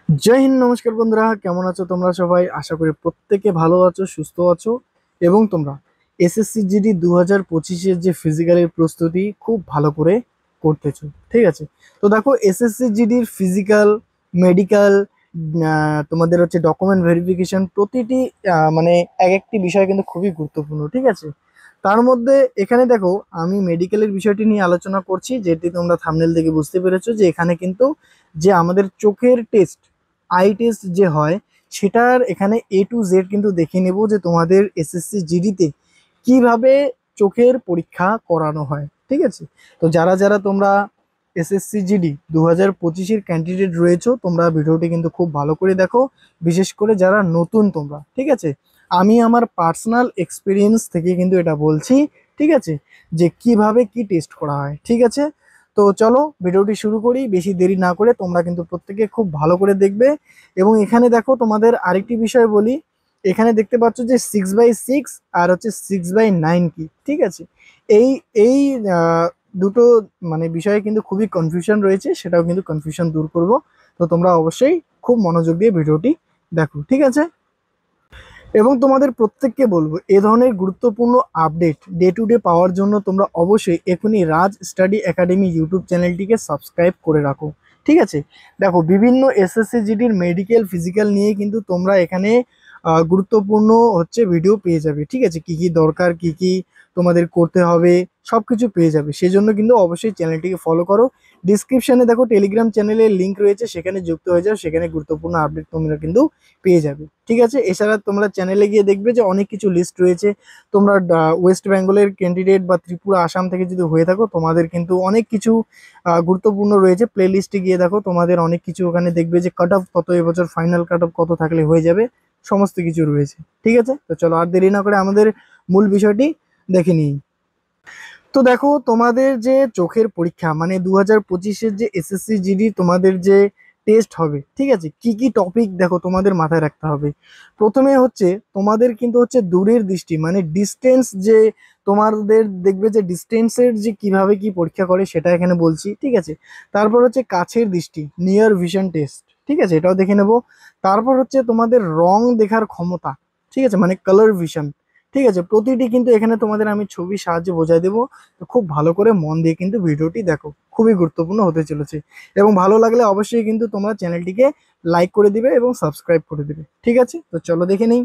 জয় হিন্দ, নমস্কার বন্ধুরা, কেমন আছো তোমরা সবাই? আশা করি প্রত্যেকে ভালো আছো, সুস্থ আছো এবং তোমরা এসএসসি জিডি 2025-এর যে ফিজিক্যালের প্রস্তুতি খুব ভালো করে করতেছো। ঠিক আছে, তো দেখো এসএসসি জিডির ফিজিক্যাল, মেডিকেল, তোমাদের হচ্ছে ডকুমেন্ট ভেরিফিকেশন, প্রতিটি মানে এক একটি বিষয় কিন্তু খুবই গুরুত্বপূর্ণ। ঠিক আছে, তার মধ্যে এখানে দেখো আমি মেডিকেলের বিষয়টি নিয়ে আলোচনা করছি, যেটি তোমরা থাম্বনেল থেকে বুঝতে পেরেছো যে এখানে কিন্তু যে আমাদের চোখের টেস্ট, আই টেস্ট যে হয়, সেটার এখানে এ টু জেড কিন্তু দেখে নেব যে তোমাদের এসএসসি জিডিতে কিভাবে চোখের পরীক্ষা করানো হয়। ঠিক আছে, তো যারা যারা তোমরা এসএসসি জিডি 2025-এর ক্যান্ডিডেট রয়েছো, তোমরা ভিডিওটি কিন্তু খুব ভালো করে দেখো, বিশেষ করে যারা নতুন তোমরা। ঠিক আছে, আমি আমার পার্সোনাল এক্সপিরিয়েন্স থেকে কিন্তু এটা বলছি। ঠিক আছে, যে কিভাবে কি টেস্ট করা হয়। ঠিক আছে, তো চলো ভিডিওটি শুরু করি, বেশি দেরি না করে। তোমরা কিন্তু প্রত্যেকে খুব ভালো করে দেখবে। এবং এখানে দেখো তোমাদের আরেকটি বিষয় বলি, এখানে দেখতে পাচ্ছ যে 6/6 আর হচ্ছে 6/9 কি। ঠিক আছে, এই এই দুটো মানে বিষয়ে কিন্তু খুবই কনফিউশন রয়েছে, সেটাও কিন্তু কনফিউশন দূর করব। তো তোমরা অবশ্যই খুব মনোযোগ দিয়ে ভিডিওটি দেখো। ঠিক আছে, এবং তোমাদের প্রত্যেককে বলবো এ ধরনের গুরুত্বপূর্ণ আপডেট ডে টু ডে পাওয়ার জন্য তোমরা অবশ্যই এখনই রাজ স্টাডি একাডেমি ইউটিউব চ্যানেলটিকে সাবস্ক্রাইব করে রাখো। ঠিক আছে, দেখো বিভিন্ন এসএসসি জিডির মেডিকেল ফিজিক্যাল নিয়ে কিন্তু তোমরা এখানে গুরুত্বপূর্ণ হচ্ছে ভিডিও পেয়ে যাবে। ঠিক আছে, কি কি দরকার, কি কি তোমাদের করতে হবে, সব কিছু পেয়ে যাবে। সেজন্য কিন্তু অবশ্যই চ্যানেলটিকে ফলো করো। ডিসক্রিপশনে দেখো টেলিগ্রাম চ্যানেলের লিঙ্ক রয়েছে, সেখানে যুক্ত হয়ে যাও, সেখানে গুরুত্বপূর্ণ আপডেট তোমরা কিন্তু পেয়ে যাবে। ঠিক আছে, এছাড়া তোমরা চ্যানেলে গিয়ে দেখবে যে অনেক কিছু লিস্ট রয়েছে। তোমরা ওয়েস্ট বেঙ্গলের ক্যান্ডিডেট বা ত্রিপুরা, আসাম থেকে যদি হয়ে থাকো, তোমাদের কিন্তু অনেক কিছু গুরুত্বপূর্ণ রয়েছে। প্লে লিস্টে গিয়ে দেখো, তোমাদের অনেক কিছু ওখানে দেখবে যে কাট অফ কত, এবছর ফাইনাল কাট অফ কত থাকলে হয়ে যাবে, সমস্ত কিছু রয়েছে। ঠিক আছে, তো চলো আর দেরি না করে আমাদের মূল বিষয়টি দেখে নিই। তো দেখো তোমাদের যে চোখের পরীক্ষা মানে 2025-এর যে এসএসসি জিডি তোমাদের যে টেস্ট হবে, ঠিক আছে, কি কি টপিক দেখো তোমাদের মাথায় রাখতে হবে। প্রথমে হচ্ছে তোমাদের কিন্তু হচ্ছে দূরের দৃষ্টি মানে ডিস্টেন্স, যে তোমাদের দেখবে যে ডিস্টেন্সের যে কিভাবে কি পরীক্ষা করে সেটা এখানে বলছি। ঠিক আছে, তারপর হচ্ছে কাছের দৃষ্টি, নিয়ার ভিশন টেস্ট। ঠিক আছে, এটাও দেখে নেব। তারপর হচ্ছে তোমাদের রং দেখার ক্ষমতা, ঠিক আছে, মানে কালার ভিশন। ঠিক আছে, প্রতিটি কিন্তু এখানে তোমাদের আমি ছবির সাহায্যে বোঝাই দেবো। তো খুব ভালো করে মন দিয়ে কিন্তু ভিডিওটি দেখো, খুবই গুরুত্বপূর্ণ হতে চলেছে। এবং ভালো লাগলে অবশ্যই কিন্তু তোমরা চ্যানেলটিকে লাইক করে দিবে এবং সাবস্ক্রাইব করে দিবে। ঠিক আছে, তো চলো দেখে নেই।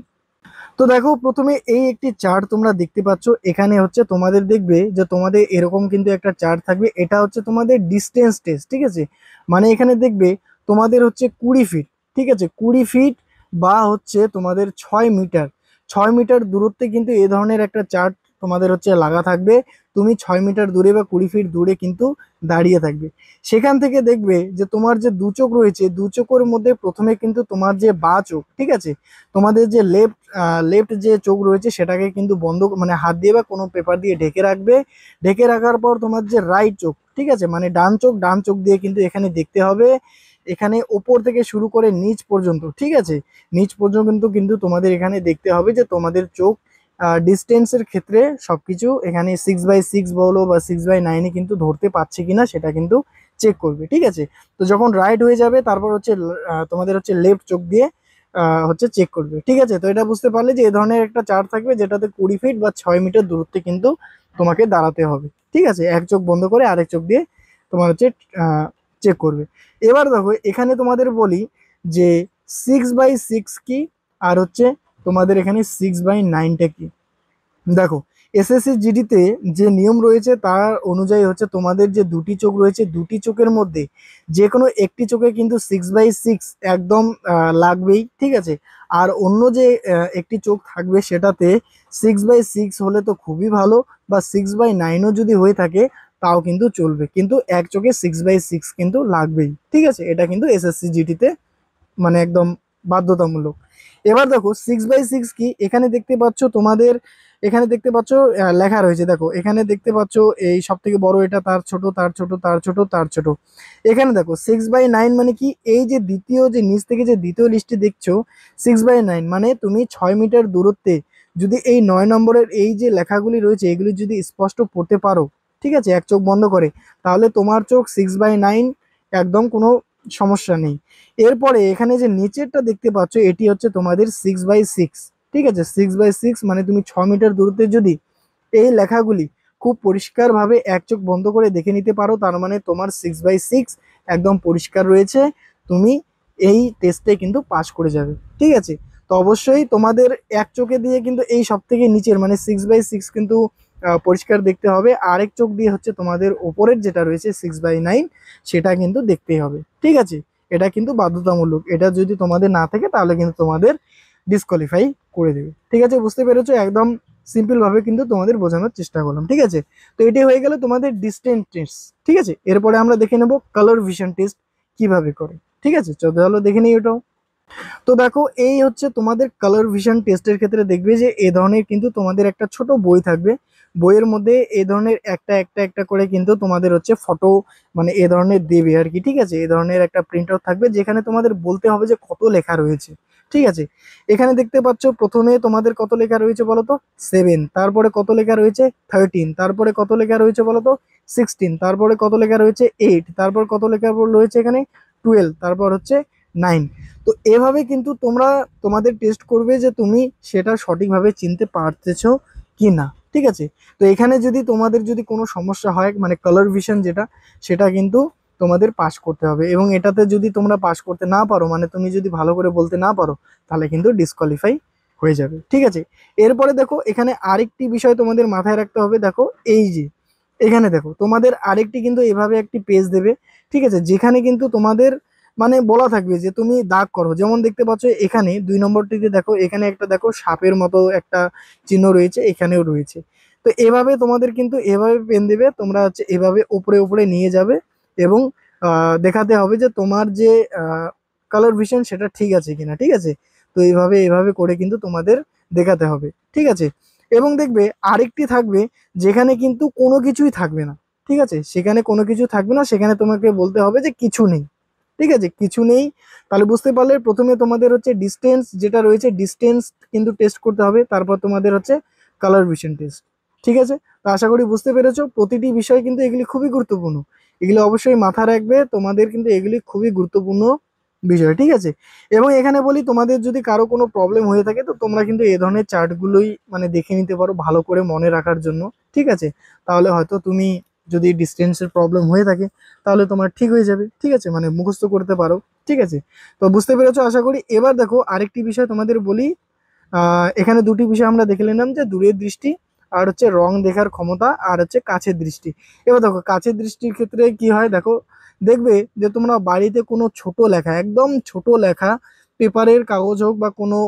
তো দেখো প্রথমে এই একটি চার্ট তোমরা দেখতে পাচ্ছ, এখানে হচ্ছে তোমাদের দেখবে যে তোমাদের এরকম কিন্তু একটা চার্ট থাকবে, এটা হচ্ছে তোমাদের ডিস্টেন্স টেস্ট। ঠিক আছে, মানে এখানে দেখবে তোমাদের হচ্ছে 20 ফিট, ঠিক আছে, 20 ফিট বা হচ্ছে তোমাদের 6 মিটার, 6 মিটার দূরত্বে কিন্তু এ ধরনের একটা চার্ট তোমাদের হচ্ছে লাগা থাকবে। তুমি 6 মিটার দূরে বা 20 ফিট দূরে কিন্তু দাঁড়িয়ে থাকবে। সেখান থেকে দেখবে যে তোমার যে দু চোখ রয়েছে, দু চোখের মধ্যে প্রথমে কিন্তু তোমার যে বাঁ চোখ, ঠিক আছে, তোমাদের যে লেফট যে চোখ রয়েছে সেটাকে কিন্তু বন্ধ মানে হাত দিয়ে বা কোনো পেপার দিয়ে ঢেকে রাখবে। ঢেকে রাখার পর তোমার যে রাইট চোখ, ঠিক আছে, মানে ডান চোখ, ডান চোখ দিয়ে কিন্তু এখানে দেখতে হবে। এখানে ওপর থেকে শুরু করে নিচ পর্যন্ত, ঠিক আছে, নিচ পর্যন্ত কিন্তু কিন্তু তোমাদের এখানে দেখতে হবে যে তোমাদের চোখ ডিস্টেন্সের ক্ষেত্রে সবকিছু এখানে 6/6 বলো বা 6/9 কিন্তু ধরতে পারছে কিনা সেটা কিন্তু চেক করবে। ঠিক আছে, তো যখন রাইট হয়ে যাবে তারপর হচ্ছে তোমাদের হচ্ছে লেফট চোখ দিয়ে হচ্ছে চেক করবে। ঠিক আছে, তো এটা বুঝতে পারলে যে এই ধরনের একটা চার্ট থাকবে, যেটাতে 20 ফিট বা 6 মিটার দূরত্বে কিন্তু তোমাকে দাঁড়াতে হবে। ঠিক আছে, এক চোখ বন্ধ করে আরেক চোখ দিয়ে তোমার হচ্ছে চেক করবে। এবার দেখো এখানে তোমাদের বলি যে 6/6 কি, আর হচ্ছে তোমাদের এখানে 6/9টা কি। দেখো এসএসসি জিডিতে যে নিয়ম রয়েছে তার অনুযায়ী হচ্ছে তোমাদের যে দুটি চোখ রয়েছে, দুটি চোখের মধ্যে যে কোনো একটি চোখে কিন্তু 6/6 একদম লাগবেই। ঠিক আছে, আর অন্য যে একটি চোখ থাকবে সেটাতে 6/6 হলে তো খুবই ভালো, বা 6/9ও যদি হয়ে থাকে তাও কিন্তু চলবে, কিন্তু এক চোখে 6/6 কিন্তু লাগবেই। ঠিক আছে, এটা কিন্তু এসএসসি জিডিতে মানে একদম বাধ্যতামূলক। এবার দেখো 6/6 কি, এখানে দেখতে পাচ্ছ তোমাদের, এখানে দেখতে পাচ্ছ লেখা রয়েছে, দেখো এখানে দেখতে পাচ্ছ এই সব থেকে বড় এটা, তার ছোট, তার ছোট, তার ছোট, তার ছোট। এখানে দেখো 6/9 মানে কি, এই যে দ্বিতীয় যে নিচ থেকে যে দ্বিতীয় লিস্টে দেখছো 6/9 মানে তুমি 6 মিটার দূরত্বে যদি এই 9 নম্বরের এই যে লেখাগুলি রয়েছে এগুলি যদি স্পষ্ট পড়তে পারো, ঠিক আছে, এক চোখ বন্ধ করে, তাহলে তোমার চোখ 6/9 একদম কোনো সমস্যা নেই। এরপরে এখানে যে নিচেরটা দেখতে পাচ্ছ এটি হচ্ছে তোমাদের 6/6, ঠিক আছে। 6/6 মানে তুমি 6 মিটার দূরত্বে যদি এই লেখাগুলি খুব পরিষ্কারভাবে এক চোখ বন্ধ করে দেখে নিতে পারো, তার মানে তোমার 6/6 একদম পরিষ্কার রয়েছে, তুমি এই টেস্টে কিন্তু পাস করে যাবে, ঠিক আছে। তো অবশ্যই তোমাদের এক চোখে দিয়ে কিন্তু এই সব থেকে নিচের মানে 6/6 কিন্তু পরিষ্কার দেখতে হবে, আরেক চোখ দিয়ে হচ্ছে তোমাদের ওপরের যেটা রয়েছে 6/9 সেটা কিন্তু দেখতেই হবে, ঠিক আছে। এটা কিন্তু বাধ্যতামূলক, এটা যদি তোমাদের না থাকে তাহলে কিন্তু তোমাদের ডিসকোয়ালিফাই করে দেবে, ঠিক আছে। বুঝতে পেরেছো? একদম সিম্পল ভাবে কিন্তু তোমাদের বোঝানোর চেষ্টা করলাম, ঠিক আছে। তো এটি হয়ে গেল তোমাদের ডিস্টেন্স টেস্ট, ঠিক আছে। এরপরে আমরা দেখে নেব কালার ভিশন টেস্ট কিভাবে করে, ঠিক আছে। চলো দেখে নিই ওটাও। তো দেখো এই হচ্ছে তোমাদের কালার ভিশন টেস্টের ক্ষেত্রে দেখবে যে এ ধরনের কিন্তু তোমাদের একটা ছোট বই থাকবে, বইয়ের মধ্যে এই ধরনের একটা একটা একটা করে কিন্তু তোমাদের হচ্ছে ফটো মানে এ ধরনের দেবে আর কি, ঠিক আছে। এই ধরনের একটা প্রিন্ট আউট থাকবে যেখানে তোমাদের বলতে হবে যে কত লেখা রয়েছে, ঠিক আছে। এখানে দেখতে পাচ্ছ প্রথমে তোমাদের কত লেখা রয়েছে বলো তো, 7, তারপরে কত লেখা রয়েছে 13, তারপরে কত লেখা রয়েছে বলো তো 16, তারপরে কত লেখা রয়েছে 8, তারপর কত লেখা রয়েছে এখানে 12, তারপর হচ্ছে 9। তো এভাবে কিন্তু তোমরা তোমাদের টেস্ট করবে যে তুমি সেটা সঠিকভাবে চিনতে পারতেছো কি না, ঠিক আছে। তো এখানে যদি তোমাদের যদি কোনো সমস্যা হয় মানে কালার ভিশন যেটা, সেটা কিন্তু তোমাদের পাস করতে হবে, এবং এটাতে যদি তোমরা পাস করতে না পারো মানে তুমি যদি ভালো করে বলতে না পারো তাহলে কিন্তু ডিসকোয়ালিফাই হয়ে যাবে, ঠিক আছে। এরপরে দেখো এখানে আরেকটি বিষয় তোমাদের মাথায় রাখতে হবে, দেখো এই যে এখানে দেখো তোমাদের আরেকটি কিন্তু এভাবে একটি পেজ দেবে, ঠিক আছে, যেখানে কিন্তু তোমাদের মানে বলা থাকবে যে তুমি দাগ করো। যেমন দেখতে পাচ্ছ এখানে 2 নম্বরটিতে দেখো, এখানে একটা দেখো সাপের মতো একটা চিহ্ন রয়েছে, এখানেও রয়েছে। তো এভাবে তোমাদের কিন্তু এভাবে পেন দেবে, তোমরা হচ্ছে এভাবে উপরে উপরে নিয়ে যাবে এবং দেখাতে হবে যে তোমার যে কালার ভিশন সেটা ঠিক আছে কিনা, ঠিক আছে। তো এইভাবে এভাবে করে কিন্তু তোমাদের দেখাতে হবে, ঠিক আছে। এবং দেখবে আরেকটি থাকবে যেখানে কিন্তু কোনো কিছুই থাকবে না, ঠিক আছে। সেখানে কোনো কিছু থাকবে না, সেখানে তোমাকে বলতে হবে যে কিছু নেই, ঠিক আছে, কিছু নেই। তাহলে বুঝতে পারলে প্রথমে তোমাদের হচ্ছে ডিস্টেন্স যেটা রয়েছে ডিস্টেন্স কিন্তু টেস্ট করতে হবে, তারপর তোমাদের হচ্ছে কালার ভিশন টেস্ট, ঠিক আছে। তো আশা করি বুঝতে পেরেছো, প্রতিটি বিষয় কিন্তু এগুলি খুবই গুরুত্বপূর্ণ, এগুলি অবশ্যই মাথায় রাখবে, তোমাদের কিন্তু এগুলি খুবই গুরুত্বপূর্ণ বিষয়, ঠিক আছে। এবং এখানে বলি তোমাদের যদি কারো কোনো প্রবলেম হয়ে থাকে তো তোমরা কিন্তু এই ধরনের চার্টগুলোই মানে দেখে নিতে পারো ভালো করে মনে রাখার জন্য, ঠিক আছে। তাহলে হয়তো তুমি যদি ডিস্টেন্সের প্রবলেম হয়ে থাকে তাহলে তোমার ঠিক হয়ে যাবে, ঠিক আছে, মানে মুখস্থ করতে পারো, ঠিক আছে। তো বুঝতে পেরেছো আশা করি। এবার দেখো আরেকটি বিষয় তোমাদের বলি, এখানে দুটি বিষয় আমরা দেখে নিলাম যে দূরের দৃষ্টি আর হচ্ছে রং দেখার ক্ষমতা আর হচ্ছে কাছের দৃষ্টি। এবার দেখো কাছের দৃষ্টির ক্ষেত্রে কি হয়, দেখো দেখবে যে তোমরা বাড়িতে কোনো ছোট লেখা একদম ছোট লেখা পেপারের কাগজ হোক বা কোনো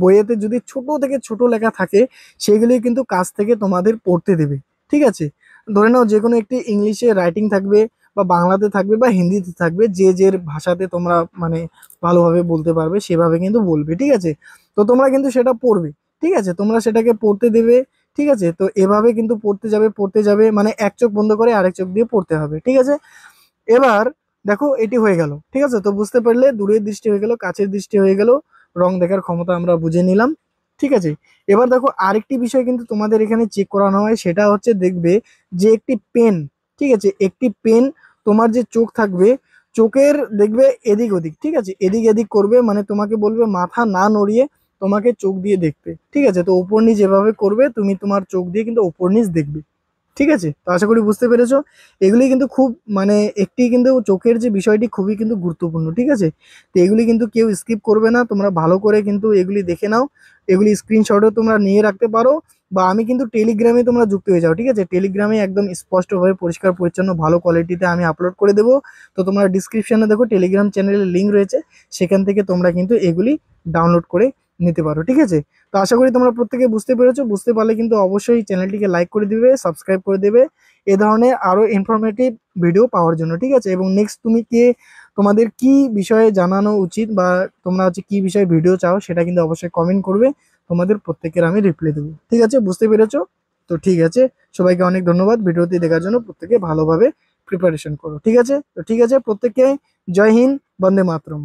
বইয়েতে যদি ছোট থেকে ছোট লেখা থাকে সেগুলি কিন্তু কাছ থেকে তোমাদের পড়তে দেবে, ঠিক আছে। ধরে নাও যে কোনো একটি ইংলিশে রাইটিং থাকবে বা বাংলাতে থাকবে বা হিন্দিতে থাকবে, যে যে ভাষাতে তোমরা মানে ভালোভাবে বলতে পারবে সেভাবে কিন্তু বলবে, ঠিক আছে। তো তোমরা কিন্তু সেটা পড়বে, ঠিক আছে, তোমরা সেটাকে পড়তে দেবে, ঠিক আছে। তো এভাবে কিন্তু পড়তে যাবে মানে এক চোখ বন্ধ করে আরেক চোখ দিয়ে পড়তে হবে, ঠিক আছে। এবার দেখো এটি হয়ে গেল, ঠিক আছে। তো বুঝতে পারলে দূরের দৃষ্টি হয়ে গেল, কাছের দৃষ্টি হয়ে গেল, রং দেখার ক্ষমতা আমরা বুঝে নিলাম, ঠিক আছে। এবার দেখো আরেকটি বিষয় কিন্তু তোমাদের এখানে চেক করানো হয়, সেটা হচ্ছে দেখবে যে একটি পেন, ঠিক আছে, একটি পেন তোমার যে চোখ থাকবে চোখের দেখবে এদিক ওদিক, ঠিক আছে, এদিক এদিক করবে মানে তোমাকে বলবে মাথা না নড়িয়ে তোমাকে চোখ দিয়ে দেখতে, ঠিক আছে। তো উপর নিচ যেভাবে করবে তুমি তোমার চোখ দিয়ে কিন্তু উপর নিচ দেখবে, ঠিক আছে। তো আশা করি বুঝতে পেরেছো, এগুলি কিন্তু খুব মানে একটি কিন্তু চোখের যে বিষয়টি খুবই কিন্তু গুরুত্বপূর্ণ, ঠিক আছে। তো এগুলি কিন্তু কেউ স্কিপ করবে না, তোমরা ভালো করে কিন্তু এগুলি দেখে নাও, এগুলি স্ক্রিনশটও তোমরা নিয়ে রাখতে পারো, বা আমি কিন্তু টেলিগ্রামে তোমরা যুক্ত হয়ে যাও, ঠিক আছে। টেলিগ্রামে একদম স্পষ্টভাবে পরিষ্কার পরিচ্ছন্ন ভালো কোয়ালিটিতে আমি আপলোড করে দেবো। তো তোমরা ডিসক্রিপশনে দেখো টেলিগ্রাম চ্যানেলের লিঙ্ক রয়েছে, সেখান থেকে তোমরা কিন্তু এগুলি ডাউনলোড করে নিতে পারো, ঠিক আছে। তো আশা করি তোমরা প্রত্যেকে বুঝতে পেরেছো, বুঝতে পারলে কিন্তু অবশ্যই চ্যানেলটিকে লাইক করে দিবে, সাবস্ক্রাইব করে দেবে এ ধরনের আরো ইনফরমেটিভ ভিডিও পাওয়ার জন্য, ঠিক আছে। এবং নেক্সট তুমি তোমাদের কি বিষয়ে জানানো উচিত বা তোমরা হচ্ছে কি বিষয়ে ভিডিও চাও সেটা কিন্তু অবশ্যই কমেন্ট করবে, তোমাদের প্রত্যেকের আমি রিপ্লাই দেবো, ঠিক আছে। বুঝতে পেরেছো? তো ঠিক আছে, সবাইকে অনেক ধন্যবাদ ভিডিওটি দেখার জন্য, প্রত্যেকে ভালোভাবে প্রিপারেশন করো, ঠিক আছে। তো ঠিক আছে প্রত্যেককে জয় হিন্দ, বন্দে মাতরম।